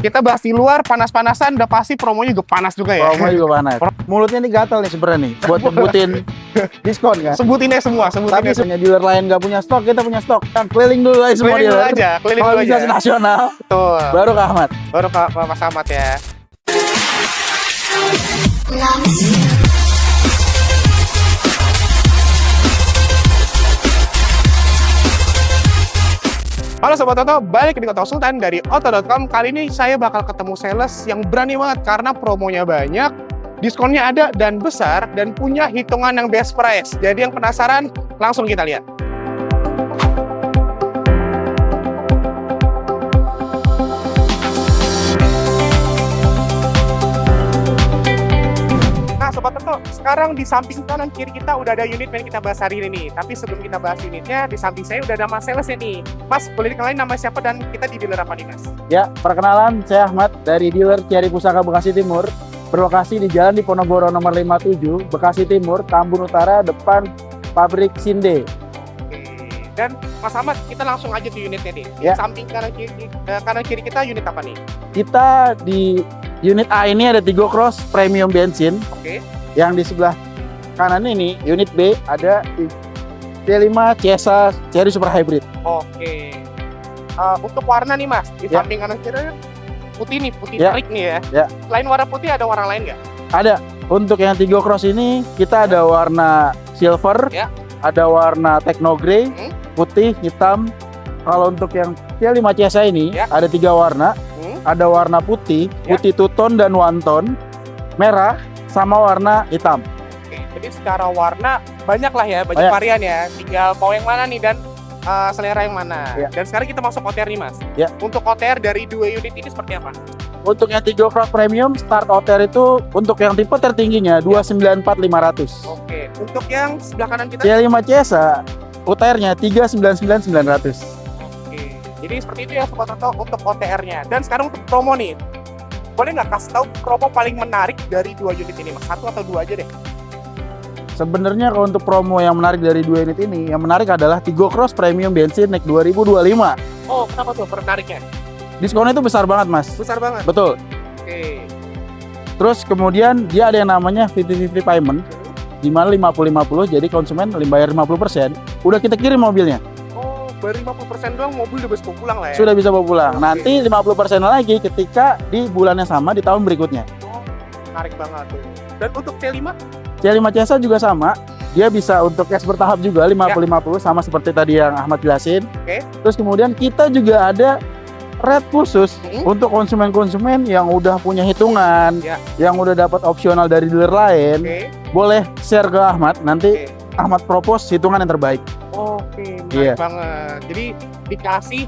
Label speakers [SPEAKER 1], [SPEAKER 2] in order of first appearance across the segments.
[SPEAKER 1] Kita bahas di luar panas-panasan, udah pasti promonya juga panas juga ya.
[SPEAKER 2] Promo juga panas. Mulutnya nih gatal nih sebenarnya nih buat sebutin diskon kan.
[SPEAKER 1] Sebutin aja semua, sebutin
[SPEAKER 2] Tapi
[SPEAKER 1] aja.
[SPEAKER 2] sebenarnya dealer lain nggak punya stok, kita punya stok. Kan keliling dulu aja semua
[SPEAKER 1] Keliling dulu
[SPEAKER 2] dealer.
[SPEAKER 1] aja, keliling
[SPEAKER 2] Kalau
[SPEAKER 1] dulu
[SPEAKER 2] bisa
[SPEAKER 1] aja.
[SPEAKER 2] nasional,
[SPEAKER 1] Betul.
[SPEAKER 2] baru ke Ahmad.
[SPEAKER 1] Baru ke Mas Ahmad ya. Halo Sobat Oto, balik di Kota Sultan dari Oto.com. Kali ini saya bakal ketemu sales yang berani banget karena promonya banyak, diskonnya ada dan besar, dan punya hitungan yang best price. Jadi yang penasaran, langsung kita lihat. Nah Sobat Oto, sekarang di samping kanan kiri kita udah ada unit yang kita bahas hari ini nih. Tapi sebelum kita bahas unitnya, di samping saya udah ada Mas salesnya nih. Mas, boleh dikenalin nama siapa dan kita di dealer apa nih Mas?
[SPEAKER 2] Ya, perkenalan, saya Ahmad dari dealer Ciari Pusaka Bekasi Timur. Berlokasi di Jalan Diponegoro nomor 57, Bekasi Timur, Tambun Utara, depan pabrik Sinde.
[SPEAKER 1] Oke. Dan Mas Ahmad, kita langsung aja di unitnya nih. Di
[SPEAKER 2] Ya.
[SPEAKER 1] samping kanan kiri kita unit apa nih?
[SPEAKER 2] Kita di unit A ini ada Tigo Cross Premium Bensin.
[SPEAKER 1] Oke.
[SPEAKER 2] Yang di sebelah kanan ini, unit B, ada T5 Ciesa Cherry Super Hybrid.
[SPEAKER 1] Oke. Untuk warna nih Mas, di
[SPEAKER 2] Ya.
[SPEAKER 1] samping kanan kiri putih nih, putih
[SPEAKER 2] Ya.
[SPEAKER 1] terik nih ya.
[SPEAKER 2] Ya.
[SPEAKER 1] Selain warna putih ada warna lain nggak?
[SPEAKER 2] Ada. Untuk yang Tigo Cross ini, kita ada warna silver,
[SPEAKER 1] Ya.
[SPEAKER 2] ada warna techno grey,
[SPEAKER 1] Hmm.
[SPEAKER 2] putih, hitam. Kalau untuk yang T5 Ciesa ini,
[SPEAKER 1] Ya.
[SPEAKER 2] ada 3 warna.
[SPEAKER 1] Hmm.
[SPEAKER 2] Ada warna putih,
[SPEAKER 1] Ya.
[SPEAKER 2] putih two tone dan one tone, merah, sama warna hitam.
[SPEAKER 1] Oke. Jadi secara warna banyak lah ya, banyak
[SPEAKER 2] Banyak.
[SPEAKER 1] varian ya. Tinggal mau yang mana nih dan selera yang mana.
[SPEAKER 2] Ya.
[SPEAKER 1] Dan sekarang kita masuk OTR nih Mas.
[SPEAKER 2] Ya.
[SPEAKER 1] Untuk OTR dari 2 unit ini seperti apa?
[SPEAKER 2] Untuk yang Tigo Cross Premium, start OTR itu untuk yang tipe tertingginya 294.500.
[SPEAKER 1] Oke. Untuk yang sebelah kanan kita.
[SPEAKER 2] C5 Ciesa, OTR-nya 399.900.
[SPEAKER 1] Oke. Jadi seperti itu ya Sobat Oto untuk OTR-nya. Dan sekarang untuk promo nih. Boleh nggak kasih tahu promo paling menarik dari 2 unit ini Mas? 1 atau 2 aja deh.
[SPEAKER 2] Sebenarnya kalau untuk promo yang menarik dari 2 unit ini, yang menarik adalah Tigo Cross Premium Bensin NEK 2025.
[SPEAKER 1] Oh, kenapa tuh menariknya?
[SPEAKER 2] Diskonnya itu besar banget, Mas.
[SPEAKER 1] Besar banget.
[SPEAKER 2] Betul.
[SPEAKER 1] Oke.
[SPEAKER 2] Terus kemudian dia ada yang namanya 50-50 payment, di mana 50-50, jadi konsumen bayar 50%, udah kita kirim mobilnya.
[SPEAKER 1] Oh, baru 50% doang mobil udah bisa pulang lah ya?
[SPEAKER 2] Sudah bisa bawa pulang.
[SPEAKER 1] Oke.
[SPEAKER 2] Nanti 50% lagi ketika di bulan yang sama di tahun berikutnya.
[SPEAKER 1] Oh, menarik banget tuh. Dan untuk C5?
[SPEAKER 2] C5 Ciesa juga sama, dia bisa untuk cash bertahap juga 50-50 sama seperti tadi yang Ahmad jelasin.
[SPEAKER 1] Oke.
[SPEAKER 2] Terus kemudian kita juga ada rate khusus
[SPEAKER 1] Mm-hmm.
[SPEAKER 2] untuk konsumen-konsumen yang udah punya hitungan,
[SPEAKER 1] Ya.
[SPEAKER 2] yang udah dapat opsional dari dealer lain,
[SPEAKER 1] Oke.
[SPEAKER 2] boleh share ke Ahmad, nanti
[SPEAKER 1] Oke.
[SPEAKER 2] Ahmad propose hitungan yang terbaik.
[SPEAKER 1] Oke, menarik
[SPEAKER 2] Iya.
[SPEAKER 1] banget. Jadi dikasih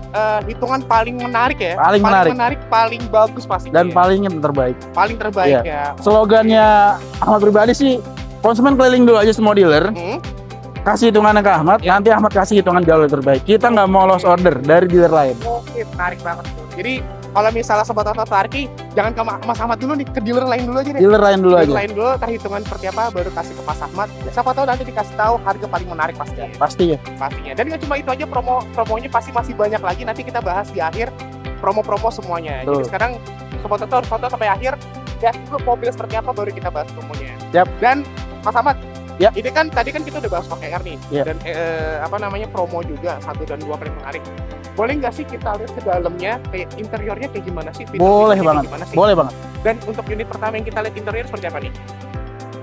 [SPEAKER 1] hitungan paling menarik ya?
[SPEAKER 2] Paling menarik.
[SPEAKER 1] paling bagus pasti.
[SPEAKER 2] Dan paling yang terbaik.
[SPEAKER 1] paling terbaik ya.
[SPEAKER 2] Slogannya Ahmad pribadi sih, konsumen keliling dulu aja semua dealer,
[SPEAKER 1] Hmm?
[SPEAKER 2] kasih hitungannya ke Ahmad,
[SPEAKER 1] Ya.
[SPEAKER 2] nanti Ahmad kasih hitungan jauh lebih terbaik. Kita nggak mau lost order dari dealer lain.
[SPEAKER 1] Oke, menarik banget tuh. Jadi kalau misalnya Sobat Oto tertarik, jangan ke Mas Ahmad dulu nih, ke dealer lain dulu aja deh.
[SPEAKER 2] Dealer lain dulu
[SPEAKER 1] Dealer
[SPEAKER 2] aja.
[SPEAKER 1] lain dulu, ntar hitungan seperti apa, baru kasih ke Mas Ahmad. Siapa tahu nanti dikasih tahu harga paling menarik pastinya.
[SPEAKER 2] Pasti ya.
[SPEAKER 1] Pastinya. Dan nggak cuma itu aja, promonya pasti masih banyak lagi. Nanti kita bahas di akhir promo-promo semuanya. Jadi
[SPEAKER 2] Betul.
[SPEAKER 1] sekarang Sobat Oto harus tonton sampai akhir. Ya, dulu mobil seperti apa baru kita bahas promonya.
[SPEAKER 2] Yap.
[SPEAKER 1] Dan Mas Ahmad,
[SPEAKER 2] Ya.
[SPEAKER 1] ini kan tadi kan kita udah bahas OKR nih.
[SPEAKER 2] Ya.
[SPEAKER 1] Dan promo juga 1 dan 2 paling menarik. Boleh nggak sih kita lihat ke dalamnya, kayak interiornya kayak gimana sih?
[SPEAKER 2] Boleh
[SPEAKER 1] Fitur-fiturnya
[SPEAKER 2] banget.
[SPEAKER 1] kayak gimana sih?
[SPEAKER 2] Boleh banget.
[SPEAKER 1] Dan untuk unit pertama yang kita lihat interior seperti apa nih?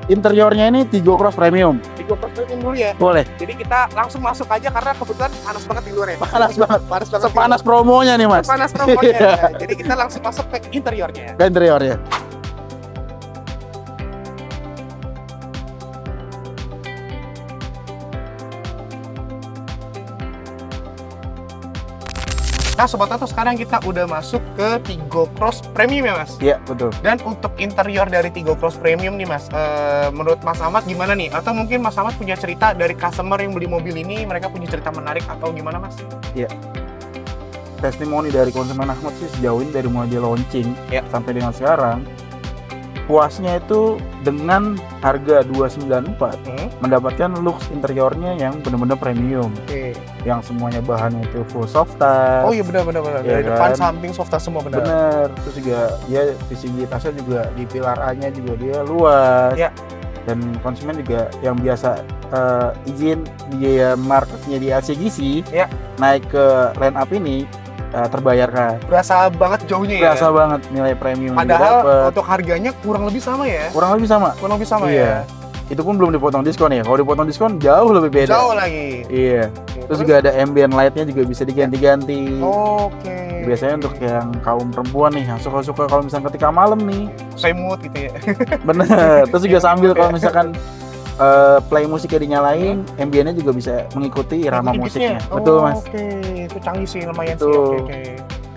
[SPEAKER 2] Interiornya ini Tigo Cross Premium.
[SPEAKER 1] Di GoPro dulu ya.
[SPEAKER 2] Boleh.
[SPEAKER 1] Jadi kita langsung masuk aja karena kebetulan panas banget di luar ya.
[SPEAKER 2] Panas banget.
[SPEAKER 1] Panas banget. di
[SPEAKER 2] Sepanas
[SPEAKER 1] luar.
[SPEAKER 2] promonya nih, Mas.
[SPEAKER 1] Sepanas promonya.
[SPEAKER 2] Iya.
[SPEAKER 1] Jadi kita langsung masuk ke interiornya.
[SPEAKER 2] Ke interiornya.
[SPEAKER 1] Nah Sobat Oto, sekarang kita udah masuk ke Tigo Cross Premium ya Mas.
[SPEAKER 2] Iya, betul.
[SPEAKER 1] Dan untuk interior dari Tigo Cross Premium nih Mas, menurut Mas Ahmad gimana nih? Atau mungkin Mas Ahmad punya cerita dari customer yang beli mobil ini, mereka punya cerita menarik atau gimana Mas?
[SPEAKER 2] Testimoni dari konsumen Ahmad sih sejauh ini dari mulai dia launching
[SPEAKER 1] Ya.
[SPEAKER 2] sampai dengan sekarang, puasnya itu dengan harga 294 mendapatkan looks interiornya yang benar-benar premium,
[SPEAKER 1] Oke.
[SPEAKER 2] yang semuanya bahannya itu full soft touch.
[SPEAKER 1] Oh iya benar.
[SPEAKER 2] Iya
[SPEAKER 1] Dari depan,
[SPEAKER 2] kan?
[SPEAKER 1] samping, soft touch semua benar.
[SPEAKER 2] Bener, terus juga dia visibilitasnya juga di pilar A-nya juga dia luas.
[SPEAKER 1] Ya.
[SPEAKER 2] Dan konsumen juga yang biasa izin dia marketnya di LCGC
[SPEAKER 1] Ya.
[SPEAKER 2] naik ke line up ini terbayarkan.
[SPEAKER 1] Berasa banget jauhnya ya.
[SPEAKER 2] Berasa banget nilai premium yang
[SPEAKER 1] Padahal
[SPEAKER 2] didapet.
[SPEAKER 1] untuk harganya kurang lebih sama ya.
[SPEAKER 2] Kurang lebih sama.
[SPEAKER 1] Kurang lebih sama
[SPEAKER 2] Iya. Itu pun belum dipotong diskon ya. Kalau dipotong diskon jauh lebih
[SPEAKER 1] ya.
[SPEAKER 2] beda.
[SPEAKER 1] Jauh lagi.
[SPEAKER 2] Iya. Terus juga ada ambient light-nya juga bisa diganti-ganti.
[SPEAKER 1] Oke.
[SPEAKER 2] Biasanya untuk yang kaum perempuan nih yang suka-suka kalau misalnya ketika malam nih.
[SPEAKER 1] semut gitu ya.
[SPEAKER 2] Bener. Terus juga sambil kalau misalkan play musiknya dinyalain, ambientnya juga bisa mengikuti irama
[SPEAKER 1] Ikuti
[SPEAKER 2] musiknya.
[SPEAKER 1] beatnya.
[SPEAKER 2] Betul mas.
[SPEAKER 1] Oke, itu canggih sih, lumayan sih.
[SPEAKER 2] Betul.
[SPEAKER 1] Oke.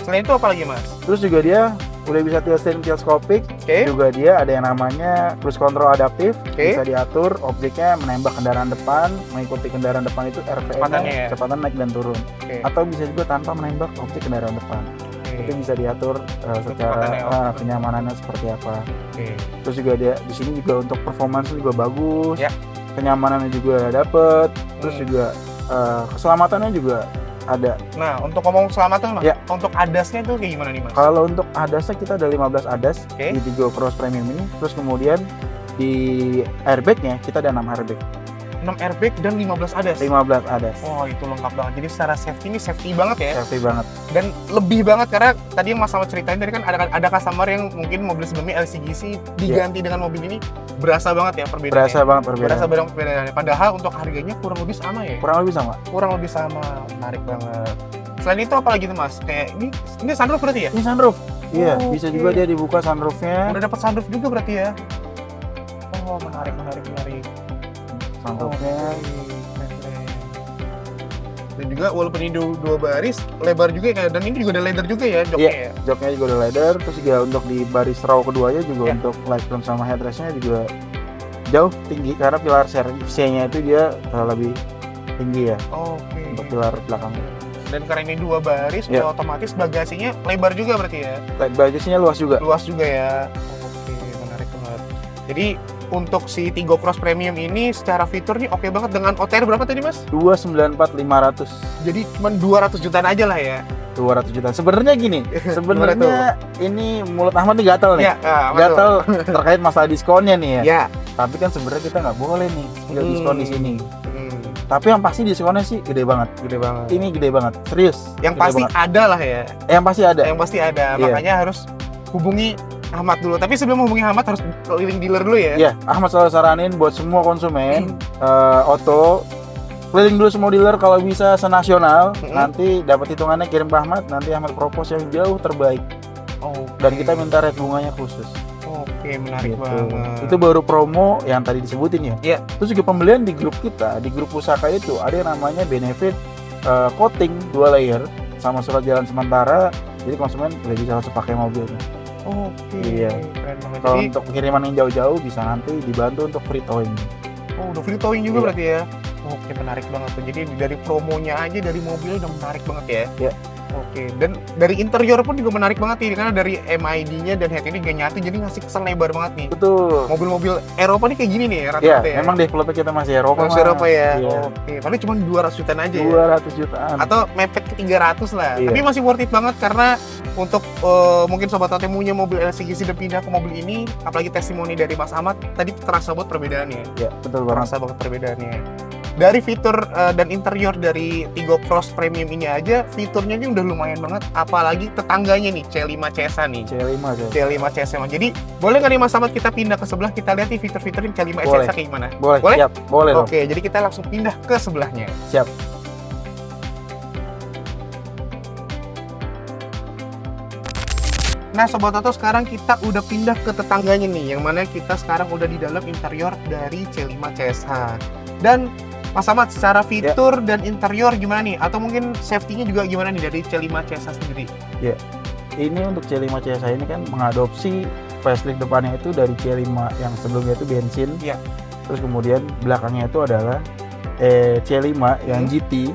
[SPEAKER 1] Selain itu apa lagi mas?
[SPEAKER 2] Terus juga dia udah bisa tilt-steering teleskopik.
[SPEAKER 1] Oke.
[SPEAKER 2] Juga dia ada yang namanya cruise control adaptif.
[SPEAKER 1] Oke.
[SPEAKER 2] Bisa diatur objeknya menembak kendaraan depan, mengikuti kendaraan depan itu
[SPEAKER 1] Kecepatannya ya?
[SPEAKER 2] RPM-nya kecepatan naik dan turun.
[SPEAKER 1] Oke.
[SPEAKER 2] Atau bisa juga tanpa menembak objek kendaraan depan.
[SPEAKER 1] Oke.
[SPEAKER 2] Itu bisa diatur
[SPEAKER 1] Kecepatannya,
[SPEAKER 2] secara kenyamanannya seperti apa.
[SPEAKER 1] Oke.
[SPEAKER 2] Terus juga dia di sini juga untuk performance juga bagus.
[SPEAKER 1] Ya.
[SPEAKER 2] Kenyamanannya juga dapet. Terus juga keselamatannya juga ada.
[SPEAKER 1] Nah, untuk ngomong keselamatan mas,
[SPEAKER 2] Ya.
[SPEAKER 1] untuk adasnya tuh kayak gimana nih mas?
[SPEAKER 2] Kalau untuk adasnya kita ada 15 adas
[SPEAKER 1] Oke.
[SPEAKER 2] di Tigo Cross Premium ini. Terus kemudian di airbagnya kita ada 6 airbag,
[SPEAKER 1] 6 airbag dan 15 adas.
[SPEAKER 2] 15 adas.
[SPEAKER 1] Wah, itu lengkap banget. Jadi secara safety ini safety banget ya.
[SPEAKER 2] Safety banget.
[SPEAKER 1] Dan lebih banget karena tadi yang Mas Ahmad ceritain tadi kan ada customer yang mungkin mobil sebelumnya LCGC diganti dengan mobil ini berasa banget ya perbedaannya.
[SPEAKER 2] Berasa banget perbedaan.
[SPEAKER 1] Berasa banget perbedaannya. Padahal untuk harganya kurang lebih sama ya.
[SPEAKER 2] Kurang lebih sama.
[SPEAKER 1] Kurang lebih sama. Menarik banget. Selain itu apa lagi tuh Mas? Kayak ini sunroof berarti ya?
[SPEAKER 2] Ini sunroof. Iya,
[SPEAKER 1] Oh,
[SPEAKER 2] bisa
[SPEAKER 1] oke.
[SPEAKER 2] juga dia dibuka sunroofnya.
[SPEAKER 1] Udah dapat sunroof juga berarti ya? Oh, menarik.
[SPEAKER 2] Sunroofnya.
[SPEAKER 1] Keren. Dan juga walaupun ini dua baris, lebar juga ya. Dan ini juga ada leather juga ya joknya ya.
[SPEAKER 2] Joknya juga udah leather. Terus juga untuk di baris row keduanya juga
[SPEAKER 1] Ya.
[SPEAKER 2] untuk lightroom sama headrestnya juga jauh tinggi karena pilar C-nya itu dia lebih tinggi ya
[SPEAKER 1] Oke.
[SPEAKER 2] untuk pilar belakangnya.
[SPEAKER 1] Dan karena ini dua baris,
[SPEAKER 2] Ya.
[SPEAKER 1] otomatis bagasinya lebar juga berarti ya.
[SPEAKER 2] Bagasinya luas juga.
[SPEAKER 1] Luas juga ya. Oke, menarik banget. Jadi untuk si Tigo Cross Premium ini secara fitur nih oke banget dengan OTR berapa tadi Mas?
[SPEAKER 2] 294.500.
[SPEAKER 1] Jadi cuma 200 jutaan aja lah ya.
[SPEAKER 2] 200 juta. Sebenarnya gini, sebenarnya ini mulut Ahmad nih gatel nih.
[SPEAKER 1] Ya,
[SPEAKER 2] Gatel terkait masalah diskonnya nih ya.
[SPEAKER 1] Ya.
[SPEAKER 2] Tapi kan sebenarnya kita nggak boleh nih skill diskon di sini.
[SPEAKER 1] Hmm,
[SPEAKER 2] Tapi yang pasti diskonnya sih gede banget.
[SPEAKER 1] gede banget.
[SPEAKER 2] Ini gede banget, serius.
[SPEAKER 1] Yang
[SPEAKER 2] Gede
[SPEAKER 1] pasti
[SPEAKER 2] banget.
[SPEAKER 1] ada lah ya.
[SPEAKER 2] Yang pasti ada.
[SPEAKER 1] Yang pasti ada.
[SPEAKER 2] Iya.
[SPEAKER 1] Makanya harus hubungi Ahmad dulu. Tapi sebelum hubungi Ahmad harus keliling dealer dulu ya.
[SPEAKER 2] Iya, Ahmad selalu saranin buat semua konsumen Auto keliling dulu semua dealer kalau bisa senasional. Nanti dapat hitungannya kirim ke Ahmad, nanti Ahmad propose yang jauh terbaik.
[SPEAKER 1] Oke.
[SPEAKER 2] Dan kita minta rate bunganya khusus.
[SPEAKER 1] Oke, menarik
[SPEAKER 2] Gitu.
[SPEAKER 1] banget.
[SPEAKER 2] Itu baru promo yang tadi disebutin ya.
[SPEAKER 1] Iya.
[SPEAKER 2] Terus juga pembelian di grup kita, di grup Pusaka itu ada yang namanya benefit coating 2 layer sama surat jalan sementara. Jadi konsumen udah bisa langsung pakai mobilnya.
[SPEAKER 1] Oke.
[SPEAKER 2] Iya.
[SPEAKER 1] Keren banget.
[SPEAKER 2] Kalau
[SPEAKER 1] Jadi,
[SPEAKER 2] untuk pengiriman yang jauh-jauh bisa nanti dibantu untuk free towing.
[SPEAKER 1] udah free towing juga
[SPEAKER 2] Iya.
[SPEAKER 1] berarti ya. Oke, menarik banget tuh. Jadi dari promonya aja dari mobil udah menarik banget ya.
[SPEAKER 2] Iya.
[SPEAKER 1] Oke, dan dari interior pun juga menarik banget nih karena dari MID-nya dan head ini gak nyatu jadi ngasih kesan lebar banget nih.
[SPEAKER 2] Betul.
[SPEAKER 1] Mobil-mobil Eropa nih kayak gini nih
[SPEAKER 2] Iya,
[SPEAKER 1] rata-rata ya.
[SPEAKER 2] memang developer kita masih Eropa.
[SPEAKER 1] Masih Eropa ya.
[SPEAKER 2] Iya.
[SPEAKER 1] Oke, paling cuma 200 jutaan aja ya.
[SPEAKER 2] 200 jutaan.
[SPEAKER 1] Atau mepet ke 300 lah.
[SPEAKER 2] Iya.
[SPEAKER 1] Tapi masih worth it banget karena untuk mungkin sobat Otemunya mobil LCGC udah pindah ke mobil ini, apalagi testimoni dari Mas Ahmad tadi terasa banget perbedaannya.
[SPEAKER 2] Ya, betul banget.
[SPEAKER 1] Terasa banget perbedaannya. Dari fitur dan interior dari Tigo Cross Premium ini aja, fiturnya ini udah lumayan banget. Apalagi tetangganya nih, C5 CSA nih.
[SPEAKER 2] C5 aja.
[SPEAKER 1] C5 CSA. Jadi, boleh nggak nih Mas Ahmad kita pindah ke sebelah, kita lihat nih fitur-fitur C5
[SPEAKER 2] Boleh.
[SPEAKER 1] CSA kayak gimana?
[SPEAKER 2] Boleh,
[SPEAKER 1] Boleh?
[SPEAKER 2] siap. Boleh dong.
[SPEAKER 1] Oke, jadi kita langsung pindah ke sebelahnya.
[SPEAKER 2] Siap.
[SPEAKER 1] Nah Sobat Oto, sekarang kita udah pindah ke tetangganya nih, yang mana kita sekarang udah di dalam interior dari C5 CSH. Dan Mas Ahmad, secara fitur dan interior gimana nih? Atau mungkin safety-nya juga gimana nih dari C5 CSH sendiri?
[SPEAKER 2] Ini untuk C5 CSI ini kan mengadopsi facelift depannya itu dari C5 yang sebelumnya itu bensin.
[SPEAKER 1] Iya.
[SPEAKER 2] Terus kemudian belakangnya itu adalah C5 yang GT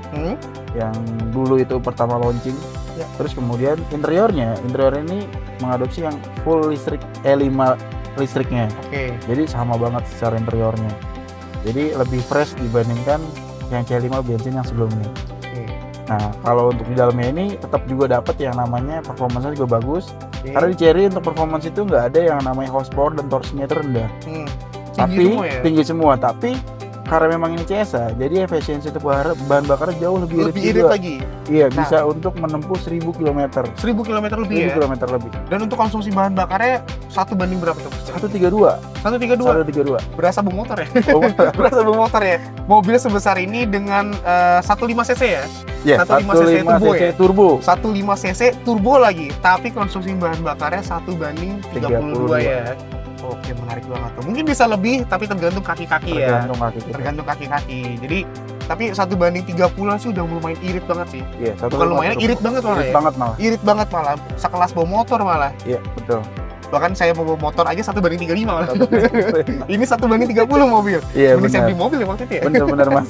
[SPEAKER 2] yang dulu itu pertama launching.
[SPEAKER 1] Ya.
[SPEAKER 2] Terus kemudian interior ini mengadopsi yang full listrik E5 listriknya.
[SPEAKER 1] Oke.
[SPEAKER 2] Jadi sama banget secara interiornya. Jadi lebih fresh dibandingkan yang C5 bensin yang sebelumnya.
[SPEAKER 1] Oke.
[SPEAKER 2] Nah, kalau untuk di dalamnya ini tetap juga dapat yang namanya performance-nya juga bagus.
[SPEAKER 1] Oke.
[SPEAKER 2] Karena di Chery untuk performance itu nggak ada yang namanya horsepower dan torsinya itu rendah. Tapi
[SPEAKER 1] semua ya?
[SPEAKER 2] tinggi semua. Tapi karena memang ini CSA, jadi efisiensi untuk bahan bakar jauh lebih
[SPEAKER 1] Lebih
[SPEAKER 2] irit
[SPEAKER 1] irit
[SPEAKER 2] juga.
[SPEAKER 1] lagi.
[SPEAKER 2] Iya,
[SPEAKER 1] Nah.
[SPEAKER 2] bisa untuk menempuh 1000 km.
[SPEAKER 1] 1000 km lebih ya.
[SPEAKER 2] 1000 km lebih.
[SPEAKER 1] Dan untuk konsumsi bahan bakarnya 1 banding berapa tuh?
[SPEAKER 2] 132.
[SPEAKER 1] 132.
[SPEAKER 2] 132.
[SPEAKER 1] Berasa bawa motor ya?
[SPEAKER 2] Oh,
[SPEAKER 1] Berasa bawa motor ya. Mobil sebesar ini dengan 15 cc ya.
[SPEAKER 2] ya,
[SPEAKER 1] 1.5 cc turbo ya?
[SPEAKER 2] turbo.
[SPEAKER 1] 15 cc turbo lagi, tapi konsumsi bahan bakarnya 1 banding 32 ya. Oke, menarik banget tuh. Mungkin bisa lebih, tapi tergantung kaki-kaki ya.
[SPEAKER 2] Tergantung kaki kita.
[SPEAKER 1] Tergantung kaki-kaki. Jadi, tapi 1 banding 30 sih udah lumayan irit banget sih.
[SPEAKER 2] Iya,
[SPEAKER 1] Bukan lumayan, irit banget malah
[SPEAKER 2] Irit
[SPEAKER 1] ya.
[SPEAKER 2] banget malah.
[SPEAKER 1] Irit banget malah. Sekelas bawa motor malah.
[SPEAKER 2] Iya, betul.
[SPEAKER 1] Bahkan saya mau bawa motor aja 1 banding 35 malah. Ini 1 banding 30 mobil.
[SPEAKER 2] Iya,
[SPEAKER 1] Mending saya
[SPEAKER 2] benar.
[SPEAKER 1] beli mobil ya waktu itu ya.
[SPEAKER 2] Bener-bener Mas.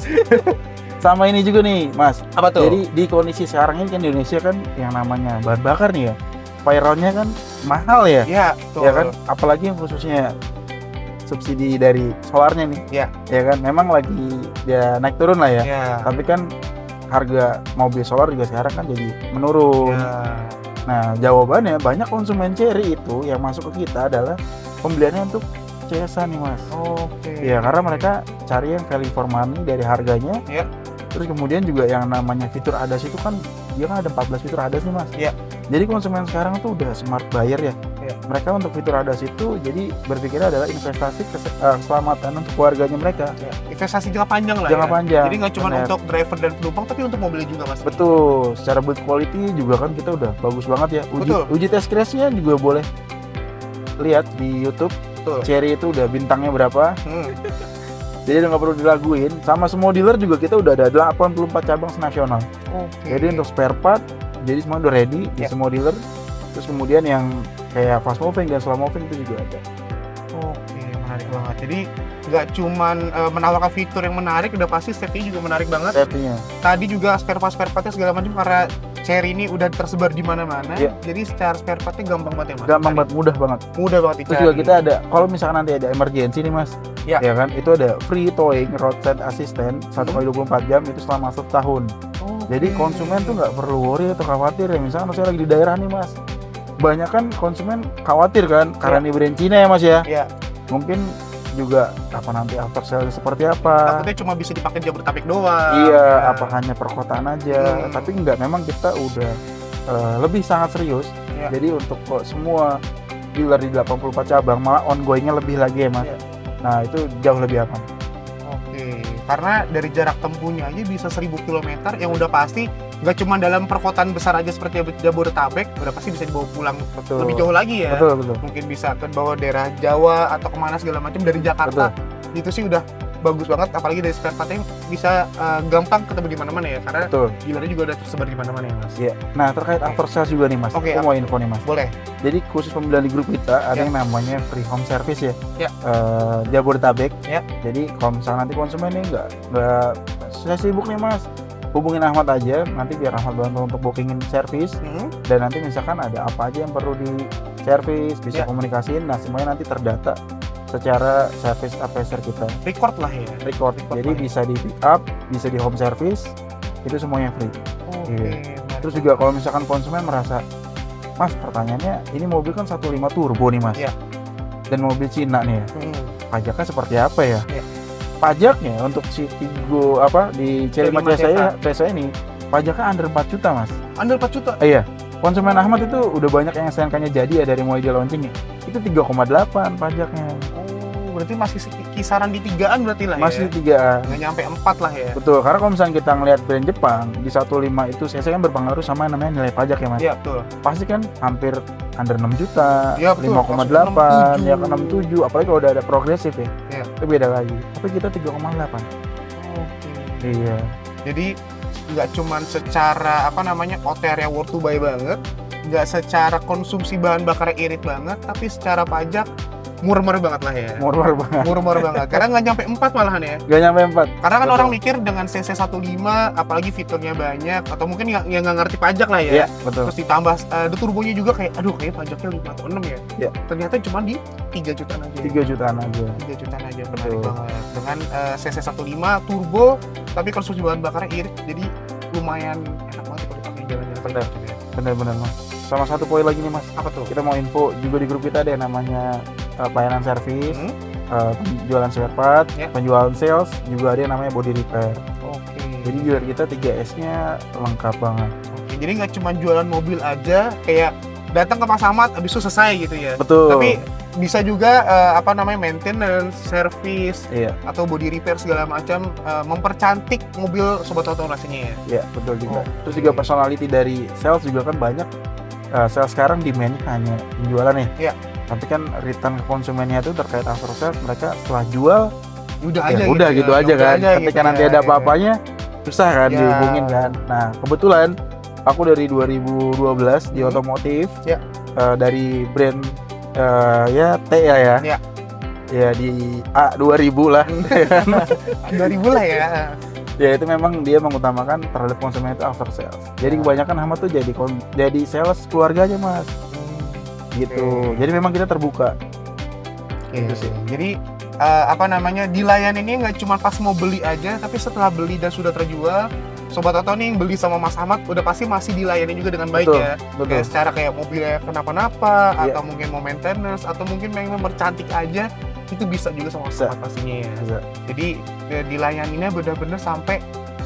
[SPEAKER 2] Sama ini juga nih Mas.
[SPEAKER 1] Apa tuh?
[SPEAKER 2] Jadi di kondisi sekarang ini kan di Indonesia kan yang namanya bahan bakar nih ya, payroll-nya kan mahal ya,
[SPEAKER 1] ya, betul.
[SPEAKER 2] ya kan? Apalagi yang khususnya subsidi dari solarnya nih, ya kan? Memang lagi ya naik turun lah ya.
[SPEAKER 1] Ya.
[SPEAKER 2] Tapi kan harga mobil solar juga sekarang kan jadi menurun.
[SPEAKER 1] Ya.
[SPEAKER 2] Nah, jawabannya banyak konsumen Chery itu yang masuk ke kita adalah pembeliannya untuk CSA nih Mas.
[SPEAKER 1] Oke.
[SPEAKER 2] Ya, karena mereka cari yang value for money dari harganya.
[SPEAKER 1] Ya.
[SPEAKER 2] Terus kemudian juga yang namanya fitur ADAS itu kan dia kan ada 14 fitur ADAS nih Mas.
[SPEAKER 1] Ya.
[SPEAKER 2] Jadi konsumen sekarang tuh udah smart buyer ya.
[SPEAKER 1] Ya.
[SPEAKER 2] Mereka untuk fitur ADAS itu jadi berpikir adalah investasi keselamatan untuk keluarganya mereka.
[SPEAKER 1] Ya. Investasi jangka panjang lah
[SPEAKER 2] Jangka
[SPEAKER 1] ya.
[SPEAKER 2] panjang.
[SPEAKER 1] Jadi nggak cuma
[SPEAKER 2] Bener.
[SPEAKER 1] untuk driver dan penumpang, tapi untuk mobilnya juga Mas.
[SPEAKER 2] Betul. Secara build quality juga kan kita udah bagus banget ya.
[SPEAKER 1] Betul.
[SPEAKER 2] Uji test crash-nya juga boleh lihat di YouTube.
[SPEAKER 1] Betul.
[SPEAKER 2] Chery itu udah bintangnya berapa. Jadi nggak perlu diraguin. Sama semua dealer juga kita udah ada 84 cabang nasional.
[SPEAKER 1] Oke.
[SPEAKER 2] Jadi untuk spare part, jadi semua udah ready di
[SPEAKER 1] Ya.
[SPEAKER 2] semua dealer. Terus kemudian yang kayak fast moving dan slow moving itu juga ada.
[SPEAKER 1] Oke, menarik banget. Jadi nggak cuman menawarkan fitur yang menarik, udah pasti safety juga menarik banget.
[SPEAKER 2] Safety-nya.
[SPEAKER 1] Tadi juga spare partnya segala macam karena Chery ini udah tersebar di mana-mana.
[SPEAKER 2] Iya.
[SPEAKER 1] Jadi secara spare partnya gampang banget ya Mas.
[SPEAKER 2] Gampang
[SPEAKER 1] Cari.
[SPEAKER 2] banget, mudah banget.
[SPEAKER 1] Mudah banget
[SPEAKER 2] Terus
[SPEAKER 1] dicari.
[SPEAKER 2] juga kita ada, kalau misalkan nanti ada emergency nih Mas,
[SPEAKER 1] Ya.
[SPEAKER 2] ya kan, itu ada free towing roadside assistant 1x24 jam itu selama 1 tahun.
[SPEAKER 1] Oke.
[SPEAKER 2] Jadi konsumen tuh nggak perlu worry atau khawatir ya. Misalkan saya lagi di daerah nih Mas, banyak kan konsumen khawatir kan karena ini brand Cina ya Mas ya.
[SPEAKER 1] Ya.
[SPEAKER 2] Mungkin juga apa nanti after sale seperti apa.
[SPEAKER 1] Takutnya cuma bisa dipakai Jabodetabek doang.
[SPEAKER 2] Iya,
[SPEAKER 1] Ya.
[SPEAKER 2] apa hanya perkotaan aja. Tapi enggak, memang kita udah lebih sangat serius.
[SPEAKER 1] Ya.
[SPEAKER 2] Jadi untuk kok semua dealer di 84 cabang malah ongoingnya lebih lagi ya Mas.
[SPEAKER 1] Ya.
[SPEAKER 2] Nah itu jauh lebih aman.
[SPEAKER 1] Oke, karena dari jarak tempuhnya aja bisa 1000 km yang udah pasti nggak cuma dalam perkotaan besar aja seperti Jabodetabek, udah pasti bisa dibawa pulang
[SPEAKER 2] Betul.
[SPEAKER 1] lebih jauh lagi ya.
[SPEAKER 2] Betul.
[SPEAKER 1] Mungkin bisa ke bawah daerah Jawa atau kemana segala macam dari Jakarta. Itu sih udah bagus banget, apalagi dari spare part-nya bisa gampang ketemu di mana-mana ya, karena
[SPEAKER 2] Betul.
[SPEAKER 1] dealernya juga udah tersebar di mana-mana ya Mas.
[SPEAKER 2] Iya. Nah terkait after sales juga nih Mas.
[SPEAKER 1] Oke,
[SPEAKER 2] Aku mau info nih Mas.
[SPEAKER 1] Boleh.
[SPEAKER 2] Jadi khusus pembelian di grup kita ada
[SPEAKER 1] Ya.
[SPEAKER 2] yang namanya free home service ya.
[SPEAKER 1] Ya.
[SPEAKER 2] Jabodetabek.
[SPEAKER 1] Ya.
[SPEAKER 2] Jadi kalau misalnya nanti konsumen nih nggak saya sibuk nih Mas, hubungin Ahmad aja, nanti biar Ahmad bantu untuk bookingin service. Dan nanti misalkan ada apa aja yang perlu di service, bisa
[SPEAKER 1] Ya.
[SPEAKER 2] komunikasiin, nah semuanya nanti terdata secara service advisor kita.
[SPEAKER 1] Record lah ya.
[SPEAKER 2] Record.
[SPEAKER 1] Record
[SPEAKER 2] Jadi
[SPEAKER 1] lah ya.
[SPEAKER 2] bisa di pick up, bisa di home service, itu semuanya free.
[SPEAKER 1] Oke.
[SPEAKER 2] Iya.
[SPEAKER 1] menarik.
[SPEAKER 2] Terus juga kalau misalkan konsumen merasa, Mas pertanyaannya ini mobil kan 1.5 turbo nih Mas,
[SPEAKER 1] Iya.
[SPEAKER 2] dan mobil Cina nih ya, pajaknya seperti apa ya?
[SPEAKER 1] Iya.
[SPEAKER 2] Pajaknya untuk si Tigo apa di C5
[SPEAKER 1] C5
[SPEAKER 2] CSA ini pajaknya under 4 juta Mas.
[SPEAKER 1] Under 4 juta.
[SPEAKER 2] Iya. Konsumen Ahmad itu udah banyak yang STNK-nya jadi ya dari mulai dia launching ya. Itu 3,8 pajaknya.
[SPEAKER 1] Oh, berarti masih kisaran di 3-an berarti lah
[SPEAKER 2] Masih
[SPEAKER 1] ya.
[SPEAKER 2] 3.
[SPEAKER 1] Nggak nyampe 4 lah ya.
[SPEAKER 2] Betul, karena kalau misalnya kita ngelihat brand Jepang di 15 itu CC kan berpengaruh sama yang namanya nilai pajak ya Mas.
[SPEAKER 1] Iya, betul.
[SPEAKER 2] Pasti kan hampir under 6 juta,
[SPEAKER 1] Iya, betul.
[SPEAKER 2] 5,8, ya ke
[SPEAKER 1] 67.
[SPEAKER 2] 67, apalagi kalau udah ada progresif ya.
[SPEAKER 1] Iya.
[SPEAKER 2] Itu beda lagi. Tapi kita 3,8.
[SPEAKER 1] Oke.
[SPEAKER 2] Iya.
[SPEAKER 1] Jadi nggak cuman secara apa namanya OTR yang worth to buy banget, nggak secara konsumsi bahan bakar irit banget, tapi secara pajak murmur banget lah ya.
[SPEAKER 2] Murmur banget.
[SPEAKER 1] Murmur banget. Karena nggak nyampe 4 malahan ya.
[SPEAKER 2] Gak nyampe 4.
[SPEAKER 1] Karena kan
[SPEAKER 2] Betul.
[SPEAKER 1] orang mikir dengan CC15, apalagi fiturnya banyak, atau mungkin yang nggak ngerti pajak lah ya.
[SPEAKER 2] Iya, betul.
[SPEAKER 1] Terus ditambah turbonya juga kayak, aduh kayak pajaknya 5 atau 6 ya.
[SPEAKER 2] Iya.
[SPEAKER 1] Ternyata cuma di 3 jutaan aja.
[SPEAKER 2] 3 jutaan aja.
[SPEAKER 1] 3 jutaan aja, menarik
[SPEAKER 2] Betul.
[SPEAKER 1] banget. Dengan CC15 turbo, tapi konsumsi bahan bakarnya irit, jadi lumayan enak banget kalau dipakai jalan-jalan.
[SPEAKER 2] Bener.
[SPEAKER 1] gitu ya.
[SPEAKER 2] Bener-bener Mas. Sama satu poin lagi nih Mas.
[SPEAKER 1] Apa tuh?
[SPEAKER 2] Kita mau info juga di grup kita ada yang namanya pelayanan servis,
[SPEAKER 1] Hmm?
[SPEAKER 2] penjualan spare part,
[SPEAKER 1] Ya.
[SPEAKER 2] penjualan sales, juga ada yang namanya body repair.
[SPEAKER 1] Oke.
[SPEAKER 2] Jadi dealer kita 3S-nya lengkap banget.
[SPEAKER 1] Oke, jadi nggak cuma jualan mobil aja, kayak datang ke Mas Ahmad, habis itu selesai gitu ya.
[SPEAKER 2] Betul.
[SPEAKER 1] Tapi bisa juga maintenance, service,
[SPEAKER 2] Iya,
[SPEAKER 1] atau body repair segala macam, mempercantik mobil Sobat Oto rasanya ya.
[SPEAKER 2] iya betul juga.
[SPEAKER 1] Oke.
[SPEAKER 2] Terus juga personality dari sales juga kan banyak. Sales sekarang demand hanya penjualan ya.
[SPEAKER 1] Iya.
[SPEAKER 2] Tapi kan return ke konsumennya itu terkait after sales, mereka setelah jual
[SPEAKER 1] Udah
[SPEAKER 2] ya
[SPEAKER 1] aja
[SPEAKER 2] udah gitu
[SPEAKER 1] ya,
[SPEAKER 2] aja
[SPEAKER 1] udah
[SPEAKER 2] kan.
[SPEAKER 1] aja
[SPEAKER 2] Ketika
[SPEAKER 1] gitu
[SPEAKER 2] nanti
[SPEAKER 1] ya,
[SPEAKER 2] ada
[SPEAKER 1] ya.
[SPEAKER 2] apa-apanya susah kan
[SPEAKER 1] Ya.
[SPEAKER 2] dihubungin kan. Nah, kebetulan aku dari 2012 di otomotif.
[SPEAKER 1] Ya.
[SPEAKER 2] Dari brand ya T ya.
[SPEAKER 1] Ya.
[SPEAKER 2] Ya di A2000 lah.
[SPEAKER 1] 2000 lah ya.
[SPEAKER 2] Ya itu memang dia mengutamakan terhadap konsumen itu after sales. Jadi kebanyakan Ahmad tuh jadi sales keluarga aja Mas. Gitu.
[SPEAKER 1] Oke.
[SPEAKER 2] Jadi memang kita terbuka.
[SPEAKER 1] Oke.
[SPEAKER 2] Gitu sih.
[SPEAKER 1] Jadi dilayaninnya nggak cuma pas mau beli aja, tapi setelah beli dan sudah terjual, Sobat Oto nih yang beli sama Mas Ahmad udah pasti masih dilayani juga dengan baik
[SPEAKER 2] Betul,
[SPEAKER 1] ya.
[SPEAKER 2] betul.
[SPEAKER 1] Kayak secara kayak mobilnya kenapa-napa,
[SPEAKER 2] Iya.
[SPEAKER 1] atau mungkin mau maintenance, atau mungkin memang mempercantik aja, itu bisa juga sama Mas
[SPEAKER 2] Bisa.
[SPEAKER 1] Ahmad pastinya ya.
[SPEAKER 2] Bisa.
[SPEAKER 1] Jadi dilayaninnya benar-benar sampai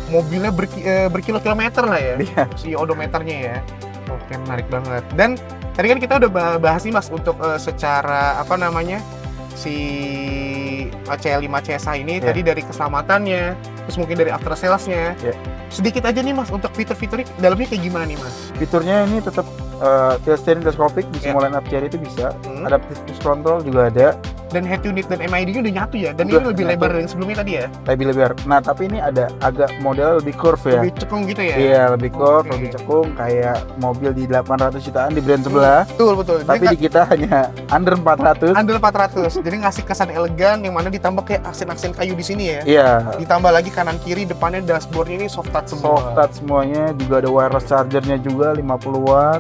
[SPEAKER 1] mobilnya berkilo-kilometer lah ya,
[SPEAKER 2] Iya.
[SPEAKER 1] si odometernya ya. Oke, menarik banget. Dan tadi kan kita udah bahas nih Mas untuk secara si CL5 CSA ini
[SPEAKER 2] Iya.
[SPEAKER 1] tadi dari keselamatannya, terus mungkin dari after sales-nya.
[SPEAKER 2] Iya.
[SPEAKER 1] Sedikit aja nih Mas untuk fitur-fiturnya dalamnya kayak gimana nih Mas?
[SPEAKER 2] Fiturnya ini tetap tilt steering teleskopik, bisa
[SPEAKER 1] Ya.
[SPEAKER 2] mulai up chair itu bisa.
[SPEAKER 1] Hmm.
[SPEAKER 2] Adaptive cruise control juga ada.
[SPEAKER 1] Dan head unit dan MID-nya udah nyatu ya, dan
[SPEAKER 2] Udah
[SPEAKER 1] ini lebih
[SPEAKER 2] nyatu.
[SPEAKER 1] lebar dari yang sebelumnya tadi ya,
[SPEAKER 2] Lebih lebar. Nah, tapi ini ada agak model lebih curve ya.
[SPEAKER 1] lebih cekung gitu ya.
[SPEAKER 2] Iya, lebih curve,
[SPEAKER 1] Oke.
[SPEAKER 2] lebih cekung kayak mobil di 800 jutaan di brand sebelah.
[SPEAKER 1] Betul.
[SPEAKER 2] Tapi di kita hanya under 400.
[SPEAKER 1] Under 400, jadi ngasih kesan elegan yang mana ditambah kayak aksen-aksen kayu di sini ya.
[SPEAKER 2] Iya,
[SPEAKER 1] Ditambah lagi kanan kiri depannya dashboardnya ini soft touch semua.
[SPEAKER 2] soft touch semuanya, juga ada wireless chargernya juga 50 watt.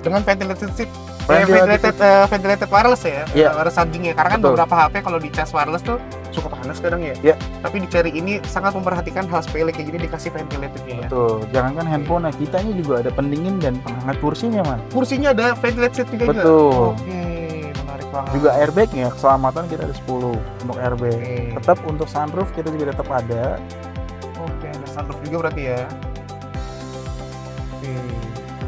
[SPEAKER 1] Dengan ventilated seat.
[SPEAKER 2] Ventilated
[SPEAKER 1] Ventilated wireless ya,
[SPEAKER 2] Iya.
[SPEAKER 1] wireless chargingnya. Karena kan
[SPEAKER 2] Betul.
[SPEAKER 1] beberapa HP kalau dicas wireless tuh suka panas kadang ya.
[SPEAKER 2] Iya.
[SPEAKER 1] Tapi di Cherry ini sangat memperhatikan hal sepele kayak gini dikasih ventilatednya ya.
[SPEAKER 2] Betul. Jangankan handphone, nah kitanya juga ada pendingin dan penghangat kursinya, Mas.
[SPEAKER 1] Kursinya ada ventilated seat juga.
[SPEAKER 2] Betul.
[SPEAKER 1] Oke, menarik banget.
[SPEAKER 2] Juga airbagnya, keselamatan kita ada 10 untuk airbag.
[SPEAKER 1] Oke.
[SPEAKER 2] Tetap untuk sunroof kita juga tetap ada.
[SPEAKER 1] Oke, ada sunroof juga berarti ya. Oke.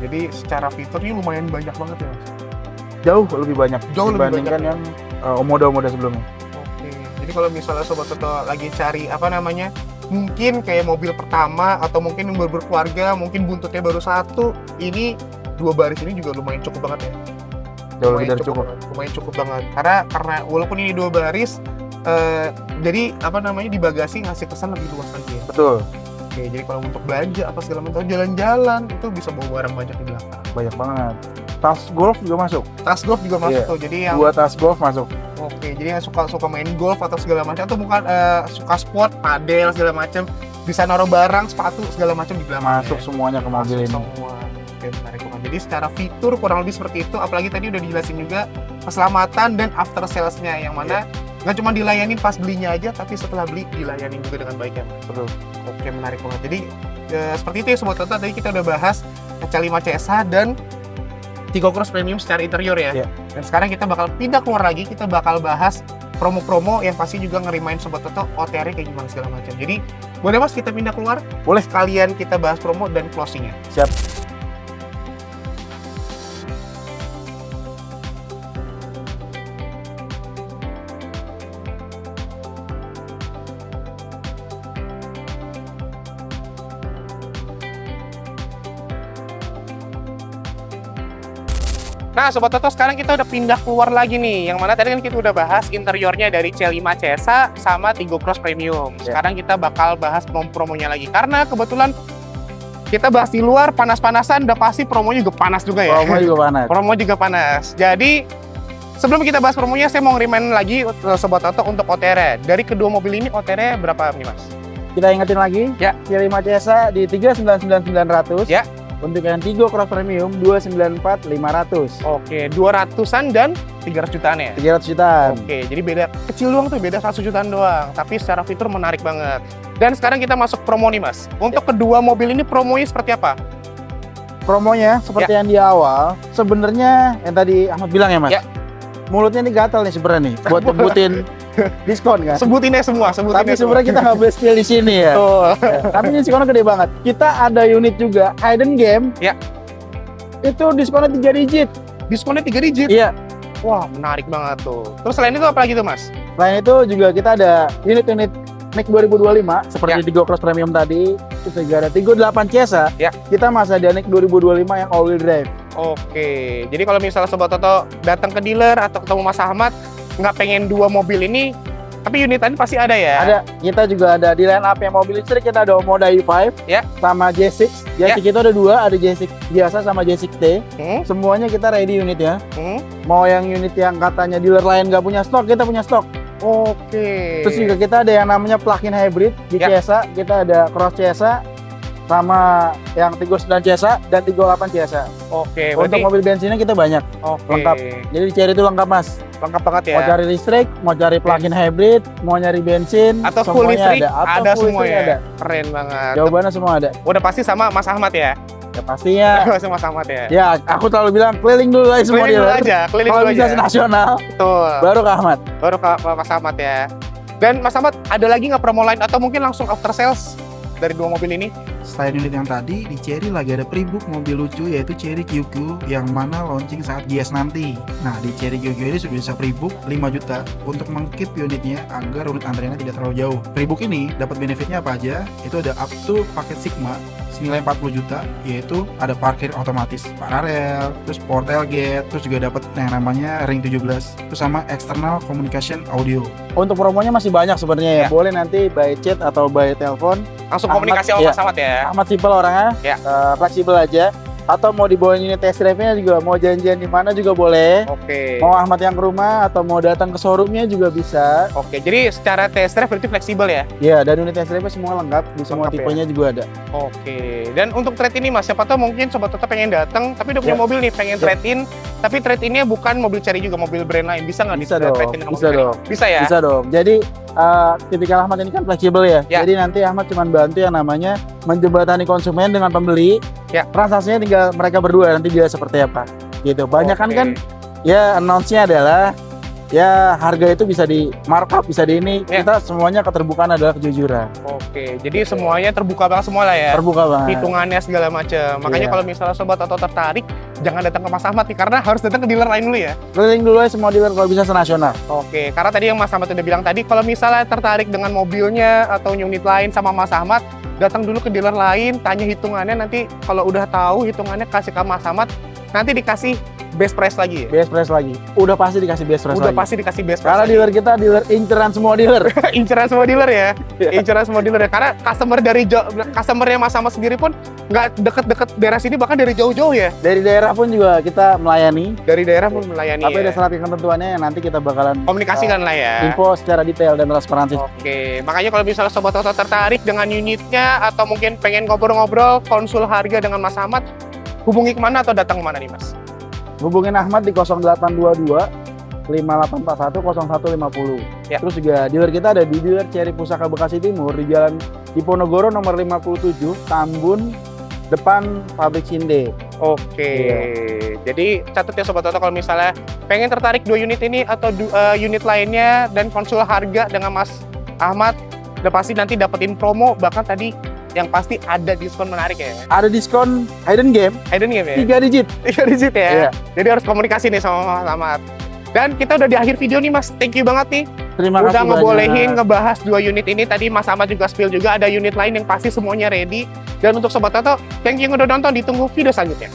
[SPEAKER 1] Jadi secara fiturnya lumayan banyak banget ya Mas.
[SPEAKER 2] Jauh lebih banyak
[SPEAKER 1] Jauh lebih
[SPEAKER 2] dibandingkan
[SPEAKER 1] banyak.
[SPEAKER 2] yang Omoda sebelumnya.
[SPEAKER 1] Oke, jadi kalau misalnya Sobat Toto lagi cari mungkin kayak mobil pertama atau mungkin yang baru berkeluarga, mungkin buntutnya baru satu, ini 2 baris ini juga lumayan cukup banget ya.
[SPEAKER 2] Jauh lebih dari cukup.
[SPEAKER 1] Lumayan cukup banget. Karena walaupun ini 2 baris, jadi di bagasi ngasih kesan lebih luas lagi ya.
[SPEAKER 2] Betul.
[SPEAKER 1] Oke, jadi kalau untuk belanja apa segala macam, jalan-jalan itu bisa bawa barang banyak di belakang.
[SPEAKER 2] Banyak banget. Tas golf juga masuk.
[SPEAKER 1] Tas golf juga masuk
[SPEAKER 2] Iya.
[SPEAKER 1] tuh, jadi yang
[SPEAKER 2] Dua tas golf masuk.
[SPEAKER 1] Oke, jadi yang suka main golf atau segala macam, atau bukan suka sport, padel segala macam, bisa naruh barang, sepatu segala macam di belakang.
[SPEAKER 2] Masuk semuanya ke mobil ini.
[SPEAKER 1] Semua. Oke, menarik banget. Jadi secara fitur kurang lebih seperti itu. Apalagi tadi udah dijelasin juga keselamatan dan after sales-nya, yang mana nggak cuma dilayani pas belinya aja, tapi setelah beli dilayani juga dengan baik ya.
[SPEAKER 2] Betul.
[SPEAKER 1] Oke, menarik banget. Jadi seperti itu ya Sobat Toto. Tadi kita udah bahas CL5 CSA dan Tigo Cross Premium secara interior ya.
[SPEAKER 2] Iya.
[SPEAKER 1] Dan sekarang kita bakal pindah keluar lagi, kita bakal bahas promo-promo yang pasti juga ngerimain Sobat Toto OTR kayak gimana segala macam. Jadi boleh Mas kita pindah keluar?
[SPEAKER 2] Boleh.
[SPEAKER 1] Sekalian kita bahas promo dan closingnya.
[SPEAKER 2] Siap.
[SPEAKER 1] Nah Sobat Toto, sekarang kita udah pindah keluar lagi nih. Yang mana tadi kan kita udah bahas interiornya dari CL5 CSA sama Tigo Cross Premium. Sekarang kita bakal bahas promo-promonya lagi. Karena kebetulan kita bahas di luar panas-panasan, udah pasti promonya juga panas juga ya.
[SPEAKER 2] Promo juga panas.
[SPEAKER 1] Promo juga panas. Jadi sebelum kita bahas promonya, saya mau ngerimain lagi Sobat Oto untuk OTR. Dari kedua mobil ini OTR berapa nih Mas?
[SPEAKER 2] Kita ingetin lagi,
[SPEAKER 1] Ya.
[SPEAKER 2] C5 CSA di 399.900.
[SPEAKER 1] Ya.
[SPEAKER 2] Untuk yang Tigo Cross Premium 294.500.
[SPEAKER 1] Oke, 200-an dan 300 jutaan ya?
[SPEAKER 2] 300 jutaan.
[SPEAKER 1] Oke, jadi beda kecil doang tuh, beda 100 jutaan doang. Tapi secara fitur menarik banget. Dan sekarang kita masuk promo nih Mas. Untuk kedua mobil ini promonya seperti apa?
[SPEAKER 2] Promonya seperti yang di awal, sebenarnya yang tadi Ahmad bilang ya Mas.
[SPEAKER 1] Ya.
[SPEAKER 2] Mulutnya nih gatal nih sebenarnya nih buat nyebutin diskon kan.
[SPEAKER 1] Sebutinnya semua,
[SPEAKER 2] Tapi sebenarnya kita nggak boleh spill di sini ya.
[SPEAKER 1] Betul.
[SPEAKER 2] Tapi diskonnya gede banget. Kita ada unit juga hidden game.
[SPEAKER 1] Ya.
[SPEAKER 2] Itu diskonnya 3 digit.
[SPEAKER 1] Diskonnya 3 digit.
[SPEAKER 2] Iya.
[SPEAKER 1] Wah, menarik banget tuh. Terus selain itu apa lagi tuh Mas?
[SPEAKER 2] Selain itu juga kita ada unit-unit NIK 2025 seperti
[SPEAKER 1] Ya.
[SPEAKER 2] Tigo Cross Premium tadi. Terus juga ada Tigo 8 CSA.
[SPEAKER 1] Ya.
[SPEAKER 2] Kita masih ada NIK 2025 yang all wheel drive.
[SPEAKER 1] Oke, jadi kalau misalnya Sobat Oto datang ke dealer atau ketemu Mas Ahmad, nggak pengen dua mobil ini, tapi unit lain pasti ada ya?
[SPEAKER 2] Ada, kita juga ada di line up yang mobil listrik, kita ada Omoda i5
[SPEAKER 1] Ya.
[SPEAKER 2] sama J6. J6 itu ada dua, ada J6 biasa sama J6T.
[SPEAKER 1] Hmm?
[SPEAKER 2] Semuanya kita ready unitnya.
[SPEAKER 1] Hmm?
[SPEAKER 2] Mau yang unit yang katanya dealer lain nggak punya stok, kita punya stok.
[SPEAKER 1] Oke.
[SPEAKER 2] Terus juga kita ada yang namanya plug-in hybrid di
[SPEAKER 1] Ya.
[SPEAKER 2] CSA, kita ada Cross CSA sama yang Tigo 9 CSA dan Tigo 8 CSA.
[SPEAKER 1] Oke,
[SPEAKER 2] Untuk
[SPEAKER 1] berarti
[SPEAKER 2] mobil bensinnya kita banyak,
[SPEAKER 1] oke.
[SPEAKER 2] lengkap. Jadi di Cherry itu lengkap Mas.
[SPEAKER 1] Lengkap banget ya.
[SPEAKER 2] Mau cari listrik, mau cari plug-in hybrid, mau nyari bensin,
[SPEAKER 1] Atau full
[SPEAKER 2] semuanya
[SPEAKER 1] listrik,
[SPEAKER 2] Atau
[SPEAKER 1] ada
[SPEAKER 2] full
[SPEAKER 1] semua
[SPEAKER 2] listrik
[SPEAKER 1] ya.
[SPEAKER 2] ada.
[SPEAKER 1] Keren banget.
[SPEAKER 2] Jawabannya semua ada.
[SPEAKER 1] Udah pasti sama Mas Ahmad ya?
[SPEAKER 2] Ya pastinya.
[SPEAKER 1] Sama Mas Ahmad ya?
[SPEAKER 2] Ya, aku selalu bilang keliling dulu aja semua
[SPEAKER 1] Keliling dulu
[SPEAKER 2] dealer.
[SPEAKER 1] aja, keliling
[SPEAKER 2] Kalau
[SPEAKER 1] dulu
[SPEAKER 2] bisa
[SPEAKER 1] aja.
[SPEAKER 2] nasional,
[SPEAKER 1] Betul.
[SPEAKER 2] baru ke Ahmad.
[SPEAKER 1] Baru ke Mas Ahmad ya. Dan Mas Ahmad, ada lagi nggak promo lain atau mungkin langsung after sales dari dua mobil ini?
[SPEAKER 3] Selain unit yang tadi, di Cherry lagi ada pre-book mobil lucu yaitu Cherry QQ yang mana launching saat GS nanti. Nah, di Cherry QQ ini sudah bisa pre-book 5 juta untuk mengkeep unitnya agar unit antreannya tidak terlalu jauh. Pre-book ini dapat benefitnya apa aja? Itu ada up to paket Sigma senilai 40 juta, yaitu ada parkir otomatis paralel, terus port tailgate, terus juga dapat yang namanya ring 17, terus sama external communication audio.
[SPEAKER 2] Untuk promonya masih banyak sebenarnya ya.
[SPEAKER 1] Ya.
[SPEAKER 2] Boleh nanti by chat atau by telepon.
[SPEAKER 1] Langsung
[SPEAKER 2] Ahmad,
[SPEAKER 1] komunikasi sama
[SPEAKER 2] iya.
[SPEAKER 1] Mas Ahmad ya?
[SPEAKER 2] Ahmad simple orangnya,
[SPEAKER 1] Ya.
[SPEAKER 2] fleksibel aja. Atau mau dibawain unit test drive-nya juga, mau janjian di mana juga boleh.
[SPEAKER 1] Oke.
[SPEAKER 2] Mau Ahmad yang ke rumah atau mau datang ke showroomnya juga bisa.
[SPEAKER 1] Oke, jadi secara test drive berarti fleksibel ya?
[SPEAKER 2] Ya, dan unit test drive-nya semua lengkap, di semua
[SPEAKER 1] Lengkap ya?
[SPEAKER 2] tipenya juga ada.
[SPEAKER 1] Oke. Dan untuk trade ini Mas, siapa tahu mungkin Sobat Oto pengen datang, tapi udah punya
[SPEAKER 2] Ya.
[SPEAKER 1] mobil nih, pengen
[SPEAKER 2] Ya.
[SPEAKER 1] trade in, tapi trade innya bukan mobil Cherry juga, mobil brand lain. Bisa nggak
[SPEAKER 2] Bisa
[SPEAKER 1] di
[SPEAKER 2] dong,
[SPEAKER 1] trade in dengan
[SPEAKER 2] bisa
[SPEAKER 1] mobil Cherry?
[SPEAKER 2] dong.
[SPEAKER 1] Bisa ya?
[SPEAKER 2] Bisa dong. Jadi tipikal Ahmad ini kan fleksibel ya.
[SPEAKER 1] Ya.
[SPEAKER 2] Jadi nanti Ahmad cuma bantu yang namanya menjembatani konsumen dengan pembeli.
[SPEAKER 1] Ya.
[SPEAKER 2] Transaksinya tinggal mereka berdua nanti dia seperti apa. Gitu. Banyak
[SPEAKER 1] Oke.
[SPEAKER 2] kan ya announce-nya adalah ya harga itu bisa di markup, bisa di ini.
[SPEAKER 1] Ya.
[SPEAKER 2] Kita semuanya keterbukaan adalah kejujuran.
[SPEAKER 1] Oke, jadi semuanya terbuka banget semua lah ya?
[SPEAKER 2] Terbuka banget.
[SPEAKER 1] Hitungannya segala macam. Makanya
[SPEAKER 2] Iya.
[SPEAKER 1] kalau misalnya Sobat Oto tertarik, jangan datang ke Mas Ahmad nih, karena harus datang ke dealer lain dulu ya?
[SPEAKER 2] Keliling dulu aja semua dealer kalau bisa senasional.
[SPEAKER 1] Oke, karena tadi yang Mas Ahmad udah bilang tadi, kalau misalnya tertarik dengan mobilnya atau unit lain sama Mas Ahmad, datang dulu ke dealer lain, tanya hitungannya, nanti kalau udah tahu hitungannya kasih ke Mas Ahmad, nanti dikasih best price lagi ya?
[SPEAKER 2] Best price lagi. Udah pasti dikasih best price
[SPEAKER 1] Udah
[SPEAKER 2] lagi.
[SPEAKER 1] pasti dikasih best price
[SPEAKER 2] Karena
[SPEAKER 1] lagi.
[SPEAKER 2] dealer kita dealer inceran semua dealer.
[SPEAKER 1] Inceran semua dealer ya?
[SPEAKER 2] Iya.
[SPEAKER 1] Inceran semua dealer ya? Karena customernya Mas Ahmad sendiri pun nggak deket-deket daerah sini, bahkan dari jauh-jauh ya?
[SPEAKER 2] Dari daerah pun juga kita melayani.
[SPEAKER 1] Dari daerah pun melayani
[SPEAKER 2] Tapi
[SPEAKER 1] ya?
[SPEAKER 2] ada syarat ketentuannya yang nanti kita bakalan
[SPEAKER 1] Komunikasikan lah ya?
[SPEAKER 2] info secara detail dan transparansi.
[SPEAKER 1] Oke, makanya kalau misalnya Sobat Oto tertarik dengan unitnya atau mungkin pengen ngobrol-ngobrol, konsul harga dengan Mas Ahmad, hubungi kemana atau datang kemana nih Mas?
[SPEAKER 2] Hubungin Ahmad di 0822 5841 0150.
[SPEAKER 1] Ya.
[SPEAKER 2] Terus juga dealer kita ada di dealer Cherry Pusaka Bekasi Timur di Jalan Diponegoro nomor 57 Tambun depan pabrik Sinde.
[SPEAKER 1] Oke,
[SPEAKER 2] Iya.
[SPEAKER 1] jadi catat ya Sobat Oto kalau misalnya pengen tertarik dua unit ini atau unit lainnya dan konsul harga dengan Mas Ahmad, udah pasti nanti dapetin promo, bahkan tadi yang pasti ada diskon menarik ya.
[SPEAKER 2] Ada diskon hidden game
[SPEAKER 1] Hidden game ya?
[SPEAKER 2] 3 digit.
[SPEAKER 1] 3 digit ya?
[SPEAKER 2] Iya.
[SPEAKER 1] Jadi harus komunikasi nih sama Mas Ahmad. Dan kita udah di akhir video nih Mas, thank you banget nih.
[SPEAKER 2] Terima
[SPEAKER 1] Udah
[SPEAKER 2] kasih
[SPEAKER 1] ngebolehin
[SPEAKER 2] banyak.
[SPEAKER 1] ngebahas dua unit ini. Tadi Mas Ahmad juga spill juga ada unit lain yang pasti semuanya ready. Dan untuk Sobat Oto, thank you yang udah nonton, ditunggu video selanjutnya.